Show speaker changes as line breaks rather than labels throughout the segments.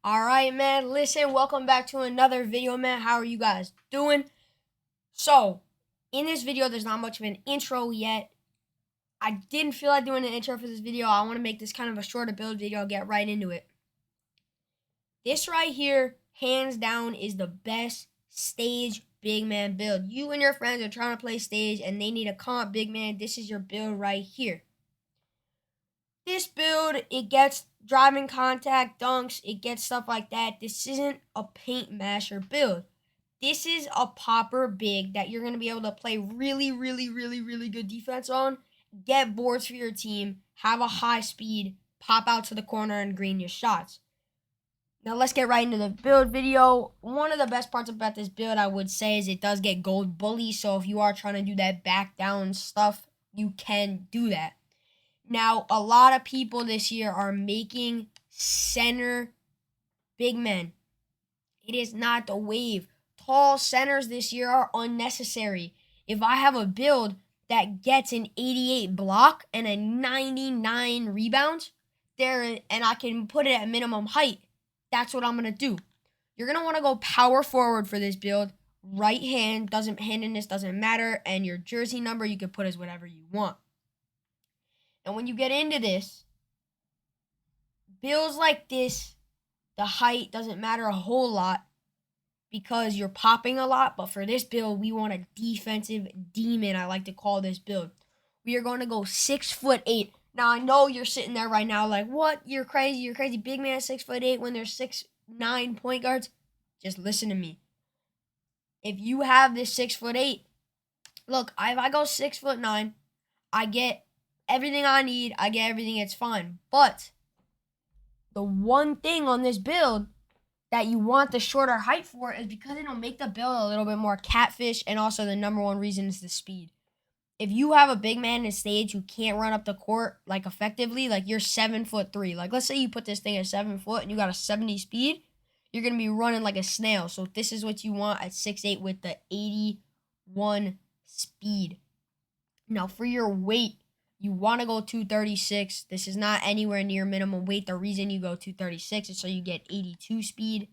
All right, man. Listen, welcome back to another video, man. How are you guys doing? So, in this video, there's not much of an intro yet. I didn't feel like doing an intro for this video. I want to make this kind of a shorter build video. I'll get right into it. This right here, hands down, is the best stage big man build. You and your friends are trying to play stage and they need a comp big man. This is your build right here. This build, it gets driving contact, dunks, it gets stuff like that. This isn't a paint masher build. This is a popper big that you're going to be able to play really good defense on, get boards for your team, have a high speed, pop out to the corner, and green your shots. Now let's get right into the build video. One of the best parts about this build, I would say, is it does get gold bully. So if you are trying to do that back down stuff, you can do that. Now, a lot of people this year are making center big men. It is not the wave. Tall centers this year are unnecessary. If I have a build that gets an 88 block and a 99 rebound there, and I can put it at minimum height, that's what I'm going to do. You're going to want to go power forward for this build. Right hand, handedness doesn't matter, and your jersey number you can put as whatever you want. And when you get into this, builds like this, the height doesn't matter a whole lot because you're popping a lot. But for this build, we want a defensive demon, I like to call this build. We are going to go 6'8". Now, I know you're sitting there right now like, what? You're crazy. You're crazy. Big man 6'8" when there's 6'9" point guards. Just listen to me. If you have this 6'8", look, if I go 6'9", I get everything I need, I get everything, it's fine. But the one thing on this build that you want the shorter height for is because it'll make the build a little bit more catfish, and also the number one reason is the speed. If you have a big man in stage who can't run up the court like effectively, like you're 7'3", like let's say you put this thing at 7 foot and you got a 70 speed, you're gonna be running like a snail. So this is what you want at 6'8" with the 81 speed. Now for your weight, you want to go 236. This is not anywhere near minimum weight. The reason you go 236 is so you get 82 speed.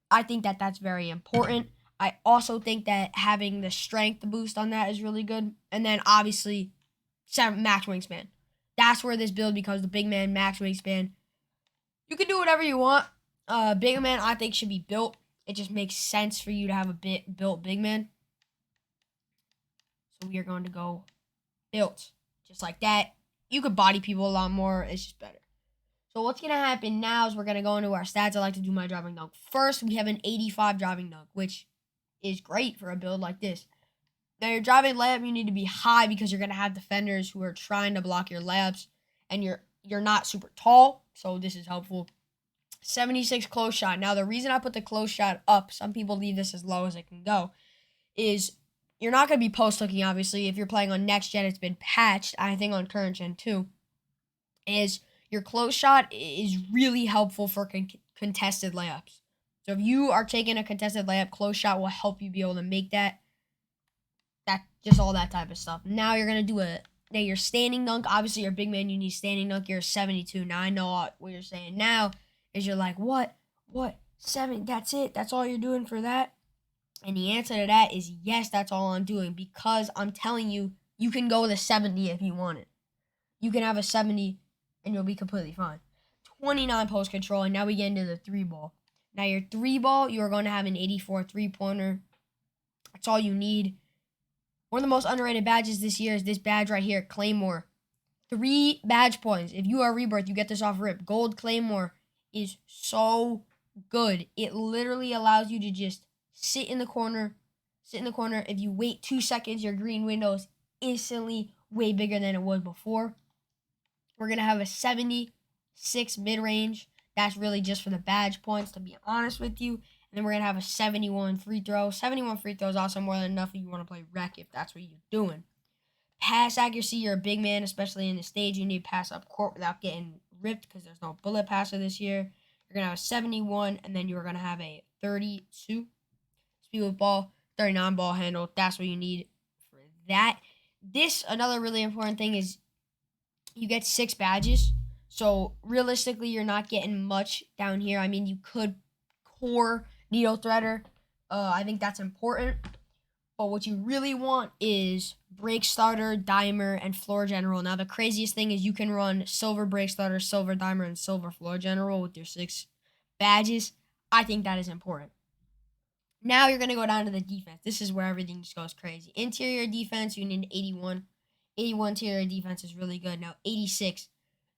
I think that that's very important. I also think that having the strength boost on that is really good. And then obviously, max wingspan. That's where this build becomes the big man max wingspan. You can do whatever you want. Big man, I think, should be built. It just makes sense for you to have a built big man. So we are going to go built. Just like that. You could body people a lot more. It's just better. So what's going to happen now is we're going to go into our stats. I like to do my driving dunk. First, we have an 85 driving dunk, which is great for a build like this. Now, your driving layup, you need to be high because you're going to have defenders who are trying to block your layups, and you're not super tall, so this is helpful. 76 close shot. Now, the reason I put the close shot up, some people leave this as low as it can go, is you're not going to be post-hooking, obviously. If you're playing on next gen, it's been patched. I think on current gen too. Is your close shot is really helpful for contested layups. So if you are taking a contested layup, close shot will help you be able to make that. Just all that type of stuff. Now you're going to do your standing dunk. Obviously, you're a big man, you need standing dunk. You're a 72. Now I know what you're saying now is you're like, what? 7? That's it? That's all you're doing for that? And the answer to that is yes, that's all I'm doing, because I'm telling you, you can go with a 70 if you want it. You can have a 70 and you'll be completely fine. 29 post control, and now we get into the 3-ball. Now your 3-ball, you are going to have an 84 3-pointer. That's all you need. One of the most underrated badges this year is this badge right here, Claymore. 3 badge points. If you are Rebirth, you get this off rip. Gold Claymore is so good. It literally allows you to just sit in the corner. If you wait 2 seconds, your green window is instantly way bigger than it was before. We're going to have a 76 mid-range. That's really just for the badge points, to be honest with you. And then we're going to have a 71 free throw. 71 free throws is also more than enough if you want to play rec, if that's what you're doing. Pass accuracy, you're a big man, especially in the stage. You need to pass up court without getting ripped because there's no bullet passer this year. You're going to have a 71, and then you're going to have a 32 speed with ball, 39 ball handle. That's what you need for that. Another really important thing is you get 6 badges. So realistically, you're not getting much down here. I mean, you could core needle threader. I think that's important. But what you really want is brake starter, dimer, and floor general. Now the craziest thing is you can run silver brake starter, silver dimer, and silver floor general with your 6 badges. I think that is important. Now you're gonna go down to the defense. This is where everything just goes crazy. Interior defense, you need 81. 81 interior defense is really good. Now 86.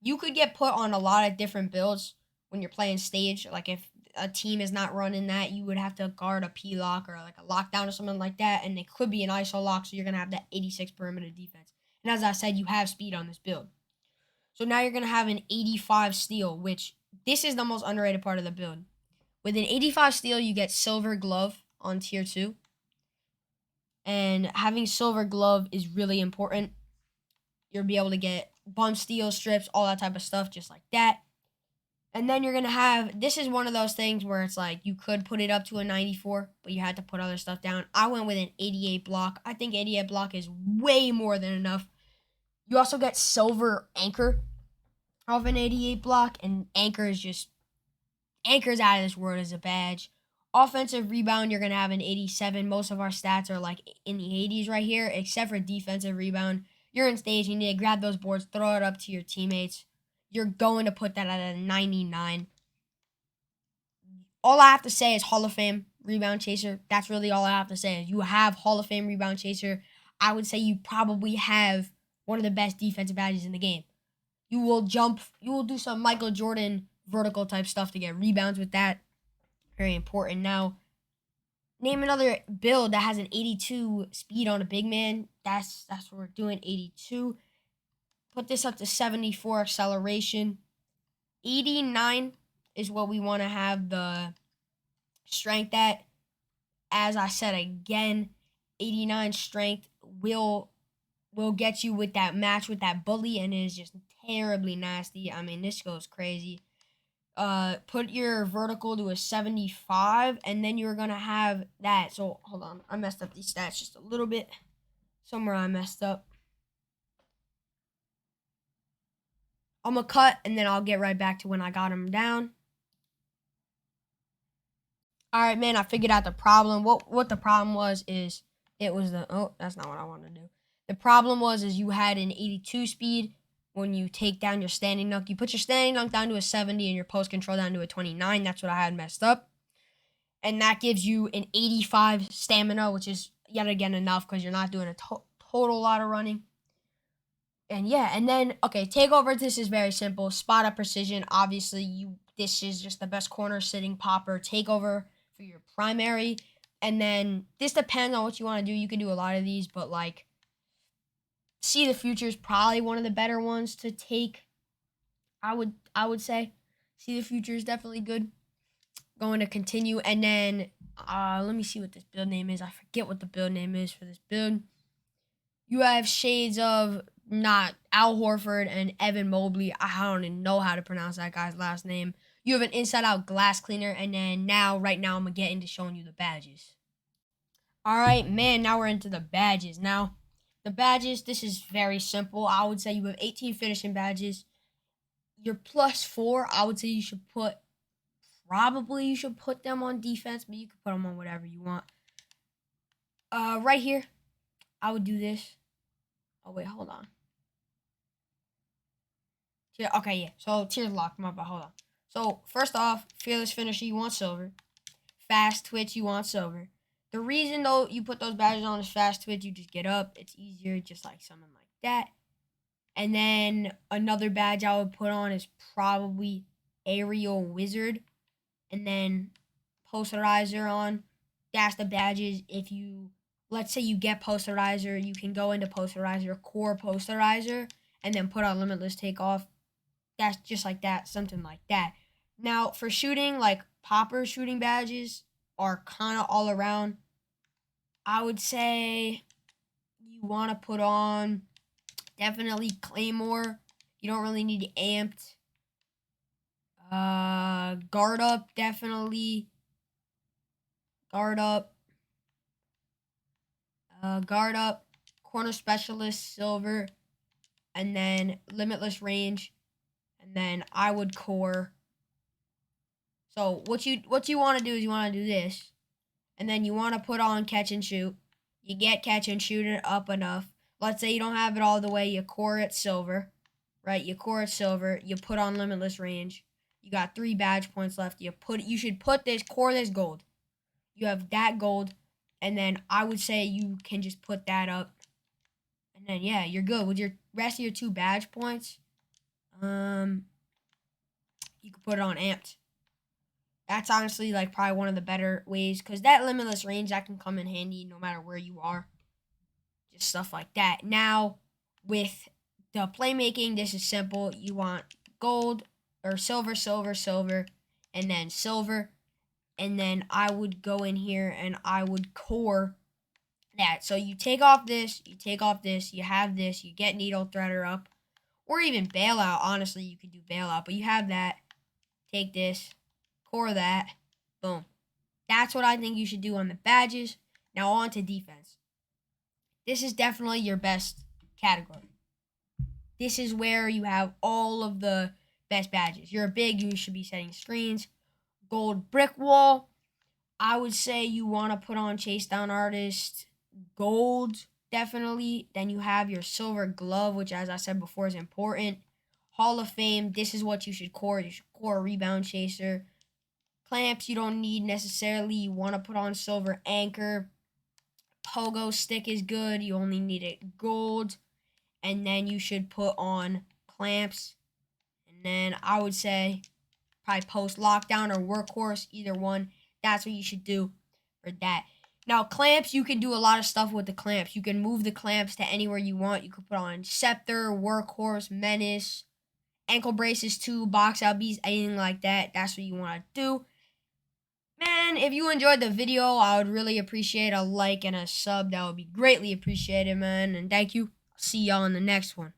You could get put on a lot of different builds when you're playing stage. Like if a team is not running that, you would have to guard a P lock or like a lockdown or something like that, and it could be an ISO lock, so you're gonna have that 86 perimeter defense. And as I said, you have speed on this build. So now you're gonna have an 85 steal, which this is the most underrated part of the build. With an 85 steal, you get silver glove on tier 2. And having silver glove is really important. You'll be able to get bump steal strips, all that type of stuff, just like that. And then you're going to have, this is one of those things where it's like you could put it up to a 94, but you had to put other stuff down. I went with an 88 block. I think 88 block is way more than enough. You also get silver anchor of an 88 block, and anchor is just, anchor's out of this world as a badge. Offensive rebound, you're going to have an 87. Most of our stats are like in the 80s right here, except for defensive rebound. You're in stage, you need to grab those boards, throw it up to your teammates. You're going to put that at a 99. All I have to say is Hall of Fame rebound chaser. That's really all I have to say. You have Hall of Fame rebound chaser. I would say you probably have one of the best defensive badges in the game. You will jump, you will do some Michael Jordan vertical type stuff to get rebounds with that. Very important. Now, name another build that has an 82 speed on a big man. That's what we're doing, 82. Put this up to 74 acceleration. 89 is what we want to have the strength at. As I said again, 89 strength will get you with that match with that bully, and it is just terribly nasty. I mean, this goes crazy. Put your vertical to a 75, and then you're gonna have that. So hold on, I messed up these stats just a little bit. Somewhere I messed up. I'm gonna cut, and then I'll get right back to when I got them down. All right, man, I figured out the problem. What the problem was is it was the, oh, that's not what I wanted to do. The problem was is you had an 82 speed. When you take down your standing dunk, you put your standing dunk down to a 70 and your post control down to a 29. That's what I had messed up. And that gives you an 85 stamina, which is yet again enough because you're not doing a total lot of running. And yeah, and then, okay, takeover, this is very simple. Spot up precision, obviously, this is just the best corner sitting popper. Takeover for your primary. And then this depends on what you want to do. You can do a lot of these, but like, See the Future is probably one of the better ones to take. I would say See the Future is definitely good. Going to continue, and then let me see what this build name is. I forget what the build name is for this build. You have shades of not Al Horford and Evan Mobley. I don't even know how to pronounce that guy's last name. You have an inside out glass cleaner, and then right now I'm gonna get into showing you the badges. All right, man. Now we're into the badges. Now, the badges, this is very simple. I would say you have 18 finishing badges. Your +4, I would say you should put them on defense, but you can put them on whatever you want. Right here, I would do this. Oh, wait, hold on. Okay, yeah. So, tiers locked. My bad. Hold on. So, first off, Fearless Finisher, you want silver. Fast Twitch, you want silver. The reason, though, you put those badges on is Fast Twitch. You just get up. It's easier, just like something like that. And then another badge I would put on is probably Aerial Wizard. And then Posterizer on. That's the badges. If you, let's say you get Posterizer, you can go into Posterizer, Core Posterizer, and then put on Limitless Takeoff. That's just like that, something like that. Now, for shooting, like popper shooting badges are kind of all around. I would say you want to put on definitely Claymore. You don't really need Amped. Guard up, definitely. Guard up. Guard up. Corner Specialist, silver. And then Limitless Range. and then I would core. So what you want to do is you want to do this, and then you want to put on catch and shoot. You get catch and shoot it up enough. Let's say you don't have it all the way. You core it silver, right? You core it silver. You put on limitless range. You got 3 badge points left. You should put this core this gold. You have that gold, and then I would say you can just put that up, and then yeah, you're good with your rest of your 2 badge points. You can put it on amped. That's honestly like probably one of the better ways because that limitless range that can come in handy no matter where you are. Just stuff like that. Now with the playmaking, this is simple. You want gold or silver, silver, silver, and then silver. And then I would go in here and I would core that. So you take off this, you have this, you get needle threader up, or even bailout. Honestly, you could do bailout, but you have that. Take this, core that, boom. That's what I think you should do on the badges. Now on to defense. This is definitely your best category. This is where you have all of the best badges. You're a big, you should be setting screens. Gold brick wall. I would say you want to put on chase down artist. Gold, definitely. Then you have your silver glove, which as I said before is important. Hall of Fame, this is what you should core. You should core rebound chaser. Clamps, you don't need necessarily. You want to put on silver anchor. Pogo stick is good. You only need it gold. And then you should put on clamps. And then I would say probably post lockdown or workhorse, either one. That's what you should do for that. Now, clamps, you can do a lot of stuff with the clamps. You can move the clamps to anywhere you want. You could put on scepter, workhorse, menace, ankle braces too, box out beats, anything like that. That's what you want to do. Man, if you enjoyed the video, I would really appreciate a like and a sub. That would be greatly appreciated, man. And thank you. I'll see y'all in the next one.